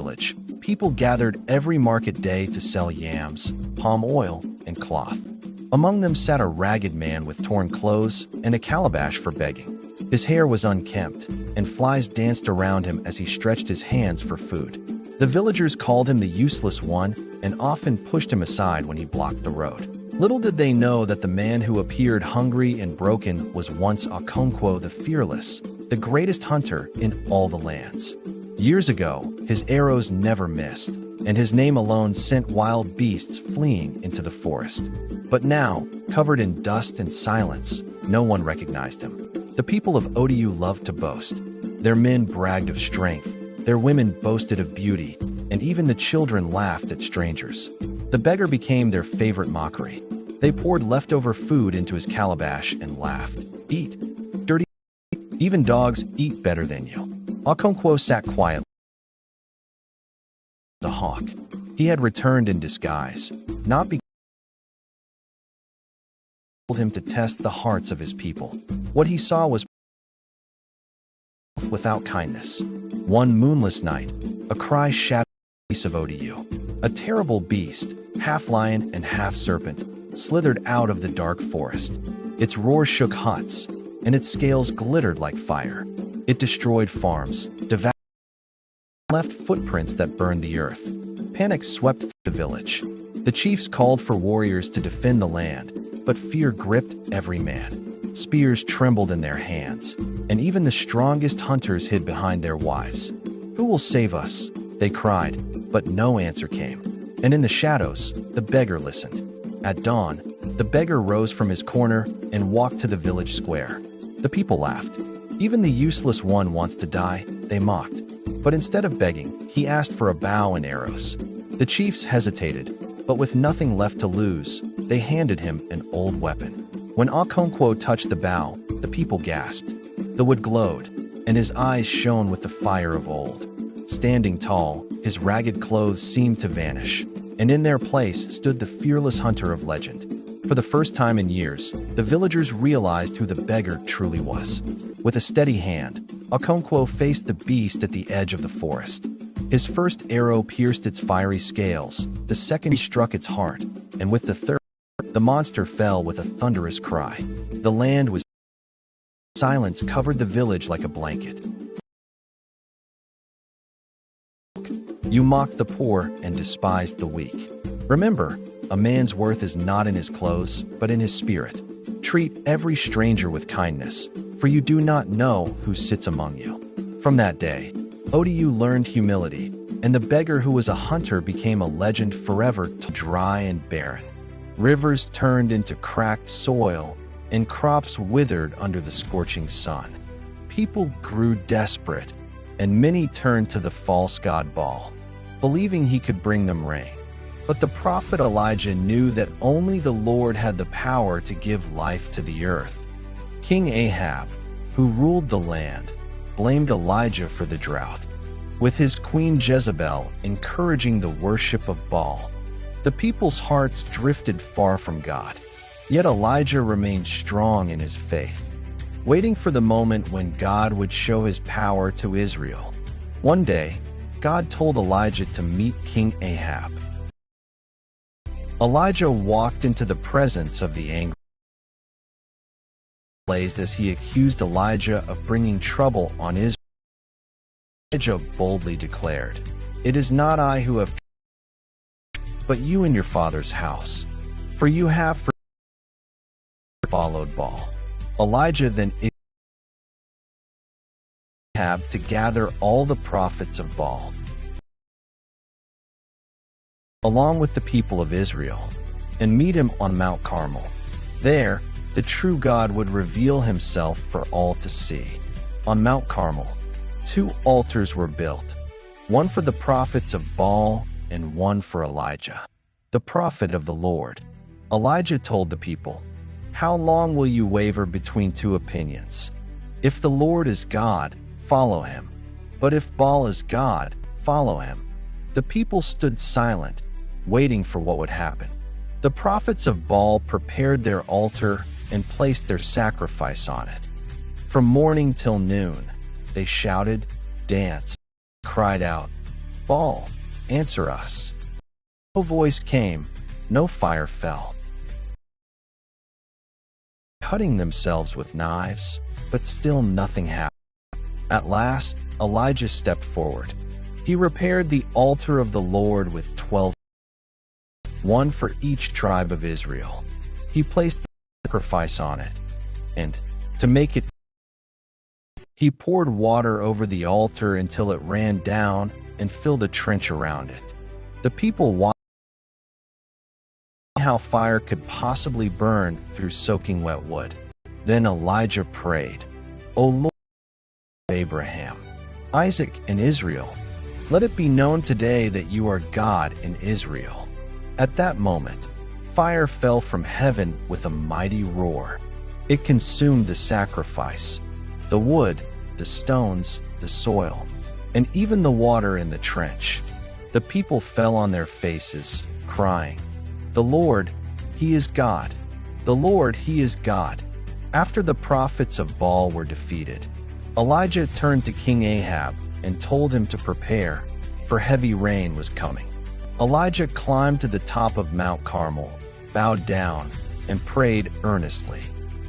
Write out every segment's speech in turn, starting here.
village. People gathered every market day to sell yams, palm oil, and cloth. Among them sat a ragged man with torn clothes and a calabash for begging. His hair was unkempt, and flies danced around him as he stretched his hands for food. The villagers called him the useless one and often pushed him aside when he blocked the road. Little did they know that the man who appeared hungry and broken was once Okonkwo the Fearless, the greatest hunter in all the lands. Years ago, his arrows never missed, and his name alone sent wild beasts fleeing into the forest. But now, covered in dust and silence, no one recognized him. The people of Odiu loved to boast. Their men bragged of strength, their women boasted of beauty, and even the children laughed at strangers. The beggar became their favorite mockery. They poured leftover food into his calabash and laughed. Eat, dirty. Even dogs eat better than you. Okonkwo sat quietly. A hawk. He had returned in disguise, not because he told him to test the hearts of his people. What he saw was without kindness. One moonless night, a cry shattered the face of Odiu. A terrible beast, half lion and half serpent, slithered out of the dark forest. Its roar shook huts, and its scales glittered like fire. It destroyed farms, devoured, left footprints that burned the earth. Panic swept through the village. The chiefs called for warriors to defend the land, but fear gripped every man. Spears trembled in their hands, and even the strongest hunters hid behind their wives. "Who will save us?" they cried, but no answer came. And in the shadows, the beggar listened. At dawn, the beggar rose from his corner and walked to the village square. The people laughed. "Even the useless one wants to die," they mocked. But instead of begging, he asked for a bow and arrows. The chiefs hesitated, but with nothing left to lose, they handed him an old weapon. When Okonkwo touched the bow, the people gasped. The wood glowed, and his eyes shone with the fire of old. Standing tall, his ragged clothes seemed to vanish, and in their place stood the fearless hunter of legend. For the first time in years, the villagers realized who the beggar truly was. With a steady hand, Okonkwo faced the beast at the edge of the forest. His first arrow pierced its fiery scales, the second struck its heart, and with the third, the monster fell with a thunderous cry. The land was silence covered the village like a blanket. You mocked the poor and despised the weak. Remember, a man's worth is not in his clothes, but in his spirit. Treat every stranger with kindness, for you do not know who sits among you. From that day, Odiu learned humility, and the beggar who was a hunter became a legend forever, dry and barren. Rivers turned into cracked soil, and crops withered under the scorching sun. People grew desperate, and many turned to the false god Baal, believing he could bring them rain. But the prophet Elijah knew that only the Lord had the power to give life to the earth. King Ahab, who ruled the land, blamed Elijah for the drought, with his queen Jezebel encouraging the worship of Baal. The people's hearts drifted far from God, yet Elijah remained strong in his faith, waiting for the moment when God would show his power to Israel. One day, God told Elijah to meet King Ahab. Elijah walked into the presence of the angry blazed as he accused Elijah of bringing trouble on Israel. Elijah boldly declared, "It is not I who have, but you and your father's house, for you have followed Baal." Elijah then Ahab to gather all the prophets of Baal, along with the people of Israel, and meet him on Mount Carmel. There, the true God would reveal himself for all to see. On Mount Carmel, 2 altars were built, one for the prophets of Baal and one for Elijah, the prophet of the Lord. Elijah told the people, "How long will you waver between 2 opinions? If the Lord is God, follow him. But if Baal is God, follow him." The people stood silent, waiting for what would happen. The prophets of Baal prepared their altar and placed their sacrifice on it. From morning till noon, they shouted, danced, cried out, Baal, answer us." No voice came, no fire fell. Cutting themselves with knives, but still nothing happened. At last, Elijah stepped forward. He repaired the altar of the Lord with 12, one for each tribe of Israel. He placed the sacrifice on it, and, to make it, he poured water over the altar until it ran down and filled a trench around it. The people watched how fire could possibly burn through soaking wet wood. Then Elijah prayed, "O Lord, Abraham, Isaac, and Israel, let it be known today that you are God in Israel." At that moment, fire fell from heaven with a mighty roar. It consumed the sacrifice, the wood, the stones, the soil, and even the water in the trench. The people fell on their faces, crying, "The Lord, He is God. The Lord, He is God." After the prophets of Baal were defeated, Elijah turned to King Ahab and told him to prepare, for heavy rain was coming. Elijah climbed to the top of Mount Carmel, bowed down, and prayed earnestly.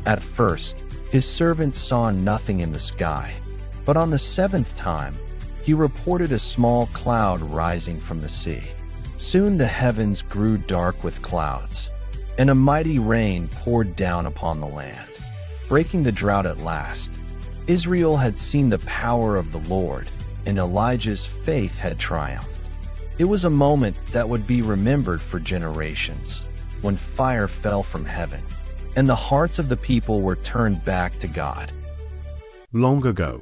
At first, his servants saw nothing in the sky, but on the seventh time, he reported a small cloud rising from the sea. Soon the heavens grew dark with clouds, and a mighty rain poured down upon the land, breaking the drought at last. Israel had seen the power of the Lord, and Elijah's faith had triumphed. It was a moment that would be remembered for generations, when fire fell from heaven, and the hearts of the people were turned back to God. Long ago,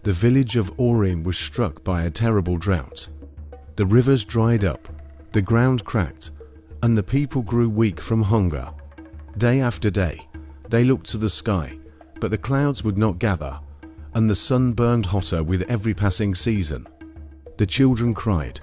the village of Orim was struck by a terrible drought. The rivers dried up, the ground cracked, and the people grew weak from hunger. Day after day, they looked to the sky, but the clouds would not gather, and the sun burned hotter with every passing season. The children cried,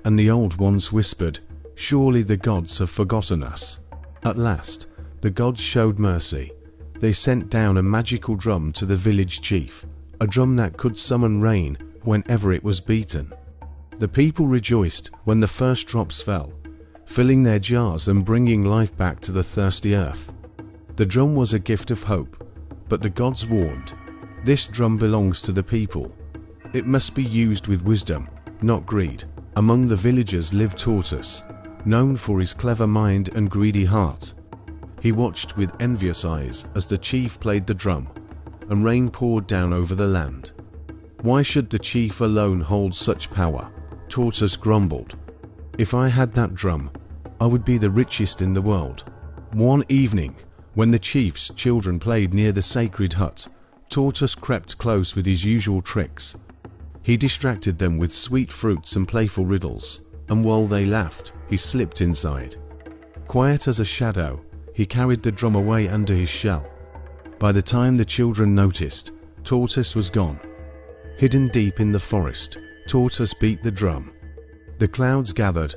and the old ones whispered, "Surely the gods have forgotten us." At last, the gods showed mercy. They sent down a magical drum to the village chief, a drum that could summon rain whenever it was beaten. The people rejoiced when the first drops fell, filling their jars and bringing life back to the thirsty earth. The drum was a gift of hope, but the gods warned, "This drum belongs to the people. It must be used with wisdom, not greed." Among the villagers lived Tortoise, known for his clever mind and greedy heart. He watched with envious eyes as the chief played the drum, and rain poured down over the land. "Why should the chief alone hold such power?" Tortoise grumbled. "If I had that drum, I would be the richest in the world." One evening, when the chief's children played near the sacred hut, Tortoise crept close with his usual tricks. He distracted them with sweet fruits and playful riddles, and while they laughed, he slipped inside. Quiet as a shadow, he carried the drum away under his shell. By the time the children noticed, Tortoise was gone. Hidden deep in the forest, Tortoise beat the drum. The clouds gathered,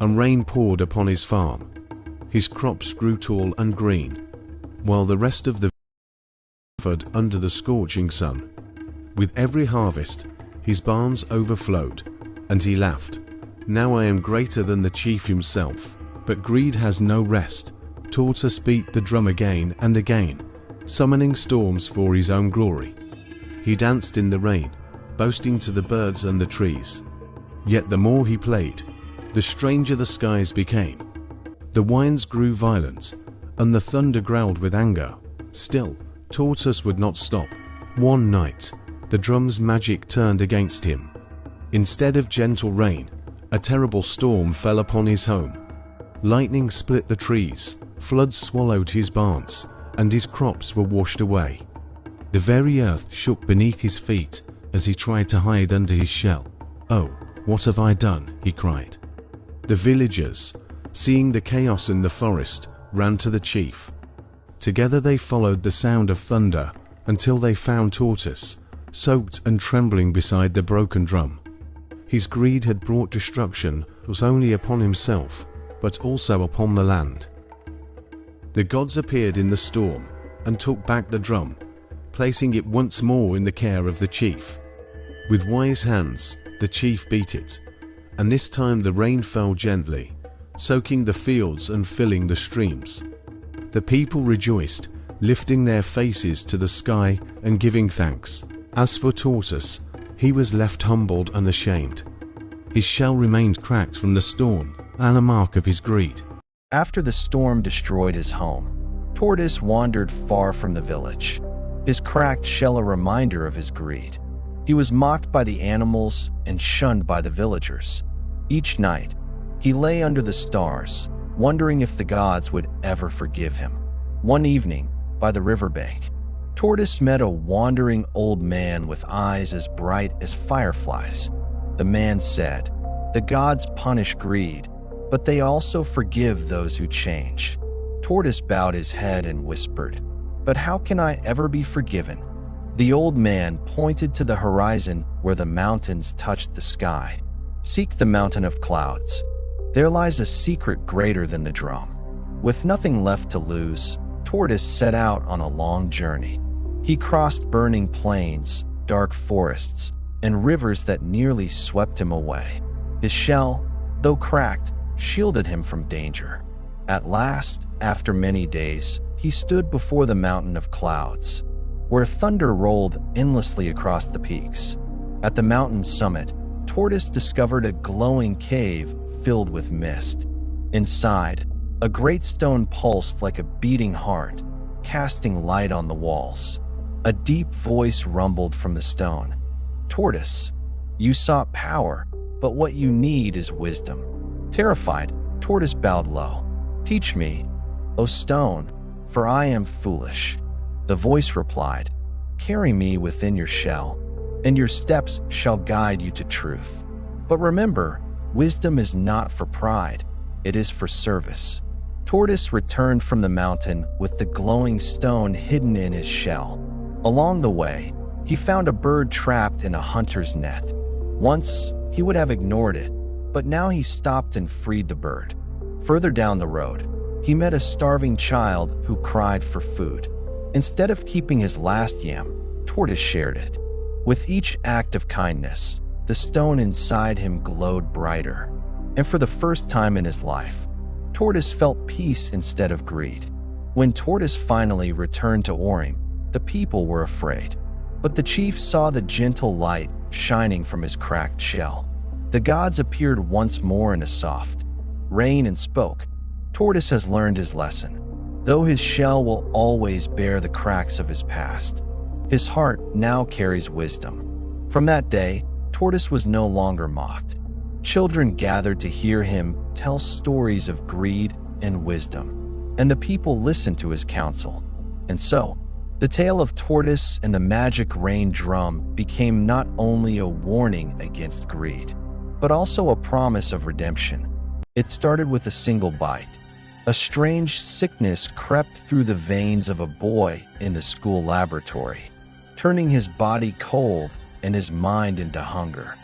and rain poured upon his farm. His crops grew tall and green, while the rest of the suffered under the scorching sun. With every harvest, his barns overflowed, and he laughed. "Now I am greater than the chief himself." But greed has no rest. Tortoise beat the drum again and again, summoning storms for his own glory. He danced in the rain, boasting to the birds and the trees. Yet the more he played, the stranger the skies became. The winds grew violent, and the thunder growled with anger. Still, Tortoise would not stop. One night, the drum's magic turned against him. Instead of gentle rain, a terrible storm fell upon his home. Lightning split the trees, floods swallowed his barns, and his crops were washed away. The very earth shook beneath his feet as he tried to hide under his shell. "Oh, what have I done?" he cried. The villagers, seeing the chaos in the forest, ran to the chief. Together they followed the sound of thunder until they found Tortoise, soaked and trembling beside the broken drum. His greed had brought destruction not only upon himself, but also upon the land. The gods appeared in the storm and took back the drum, placing it once more in the care of the chief. With wise hands, the chief beat it, and this time the rain fell gently, soaking the fields and filling the streams. The people rejoiced, lifting their faces to the sky and giving thanks. As for Tortoise, he was left humbled and ashamed. His shell remained cracked from the storm, and a mark of his greed. After the storm destroyed his home, Tortoise wandered far from the village, his cracked shell a reminder of his greed. He was mocked by the animals and shunned by the villagers. Each night, he lay under the stars, wondering if the gods would ever forgive him. One evening, by the riverbank, Tortoise met a wandering old man with eyes as bright as fireflies. The man said, "The gods punish greed, but they also forgive those who change." Tortoise bowed his head and whispered, "But how can I ever be forgiven?" The old man pointed to the horizon where the mountains touched the sky. "Seek the mountain of clouds. There lies a secret greater than the drum." With nothing left to lose, Tortoise set out on a long journey. He crossed burning plains, dark forests, and rivers that nearly swept him away. His shell, though cracked, shielded him from danger. At last, after many days, he stood before the mountain of clouds, where thunder rolled endlessly across the peaks. At the mountain's summit, Tortoise discovered a glowing cave filled with mist. Inside, a great stone pulsed like a beating heart, casting light on the walls. A deep voice rumbled from the stone. "Tortoise, you sought power, but what you need is wisdom." Terrified, Tortoise bowed low. "Teach me, O stone, for I am foolish." The voice replied, "Carry me within your shell, and your steps shall guide you to truth. But remember, wisdom is not for pride, it is for service." Tortoise returned from the mountain with the glowing stone hidden in his shell. Along the way, he found a bird trapped in a hunter's net. Once, he would have ignored it, but now he stopped and freed the bird. Further down the road, he met a starving child who cried for food. Instead of keeping his last yam, Tortoise shared it. With each act of kindness, the stone inside him glowed brighter. And for the first time in his life, Tortoise felt peace instead of greed. When Tortoise finally returned to Orim, the people were afraid. But the chief saw the gentle light shining from his cracked shell. The gods appeared once more in a soft rain and spoke, "Tortoise has learned his lesson. Though his shell will always bear the cracks of his past, his heart now carries wisdom." From that day, Tortoise was no longer mocked. Children gathered to hear him tell stories of greed and wisdom, and the people listened to his counsel. And so, the tale of Tortoise and the magic rain drum became not only a warning against greed, but also a promise of redemption. It started with a single bite. A strange sickness crept through the veins of a boy in the school laboratory, turning his body cold and his mind into hunger.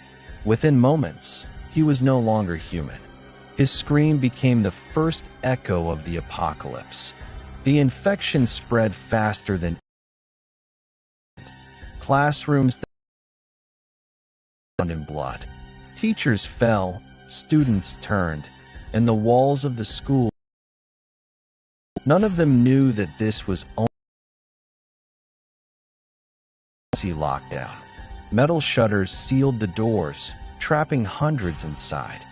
Within moments, he was no longer human. His scream became the first echo of the apocalypse. The infection spread faster than classrooms drowned in blood. Teachers fell, students turned, and the walls of the school. None of them knew that this was only lockdown. Metal shutters sealed the doors, trapping hundreds inside.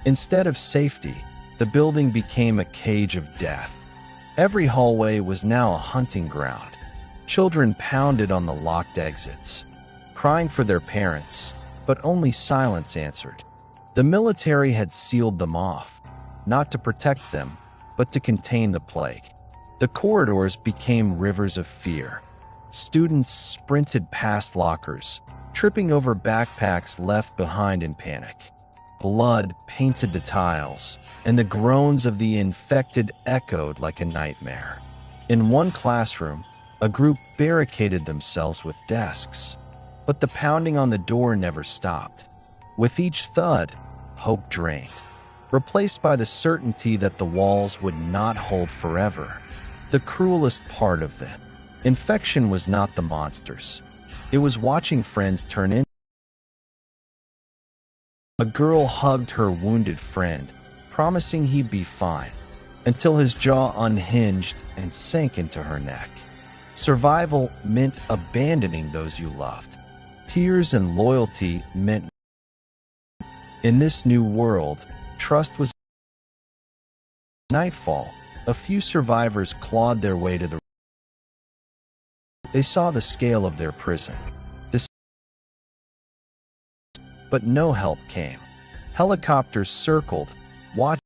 Instead of safety, the building became a cage of death. Every hallway was now a hunting ground. Children pounded on the locked exits, crying for their parents, but only silence answered. The military had sealed them off, not to protect them, but to contain the plague. The corridors became rivers of fear. Students sprinted past lockers, tripping over backpacks left behind in panic. Blood painted the tiles, and the groans of the infected echoed like a nightmare. In one classroom, a group barricaded themselves with desks, but the pounding on the door never stopped. With each thud, hope drained, replaced by the certainty that the walls would not hold forever. The cruelest part of the infection was not the monsters. It was watching friends turn into A girl hugged her wounded friend, promising he'd be fine, until his jaw unhinged and sank into her neck. Survival meant abandoning those you loved. Tears and loyalty meant. In this new world, trust was. Nightfall, a few survivors clawed their way to the. They saw the scale of their prison. But no help came. Helicopters circled, watching,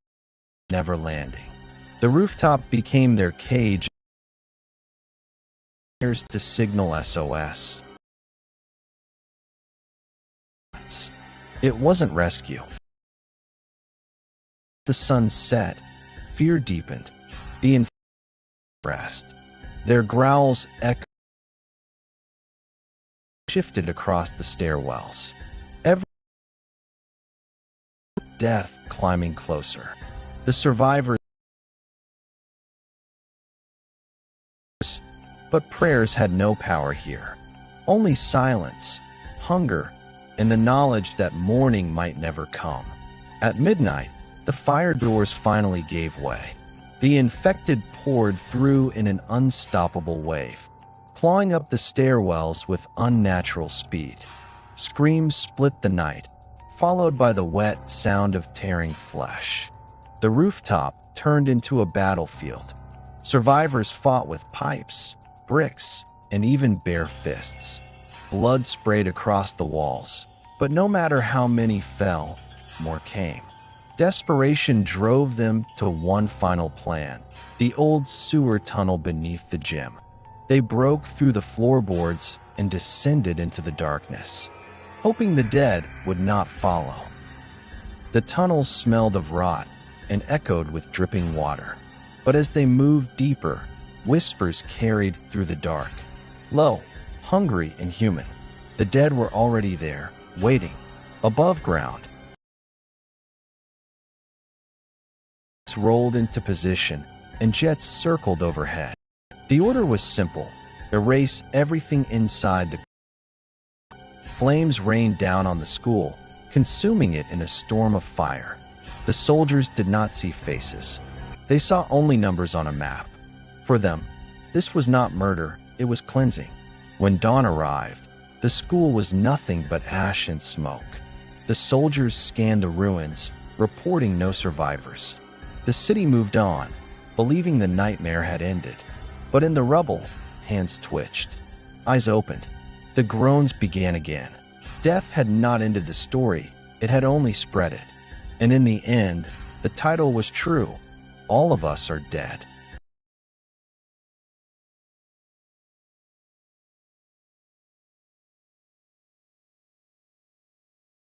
never landing. The rooftop became their cage. To signal SOS. It wasn't rescue. The sun set. Fear deepened. The rest. Their growls echoed. Shifted across the stairwells. Every death climbing closer. The survivors. But prayers had no power here. Only silence, hunger, and the knowledge that morning might never come. At midnight, the fire doors finally gave way. The infected poured through in an unstoppable wave, clawing up the stairwells with unnatural speed. Screams split the night, followed by the wet sound of tearing flesh. The rooftop turned into a battlefield. Survivors fought with pipes, bricks, and even bare fists. Blood sprayed across the walls, but no matter how many fell, more came. Desperation drove them to one final plan, the old sewer tunnel beneath the gym. They broke through the floorboards and descended into the darkness, hoping the dead would not follow. The tunnels smelled of rot and echoed with dripping water, but as they moved deeper, whispers carried through the dark. Low, hungry, and human, the dead were already there, waiting, above ground. Rolled into position, and jets circled overhead. The order was simple: erase everything inside the. Flames rained down on the school, consuming it in a storm of fire. The soldiers did not see faces. They saw only numbers on a map. For them, this was not murder, it was cleansing. When dawn arrived, the school was nothing but ash and smoke. The soldiers scanned the ruins, reporting no survivors. The city moved on, believing the nightmare had ended. But in the rubble, hands twitched. Eyes opened. The groans began again. Death had not ended the story, it had only spread it. And in the end, the title was true: all of us are dead.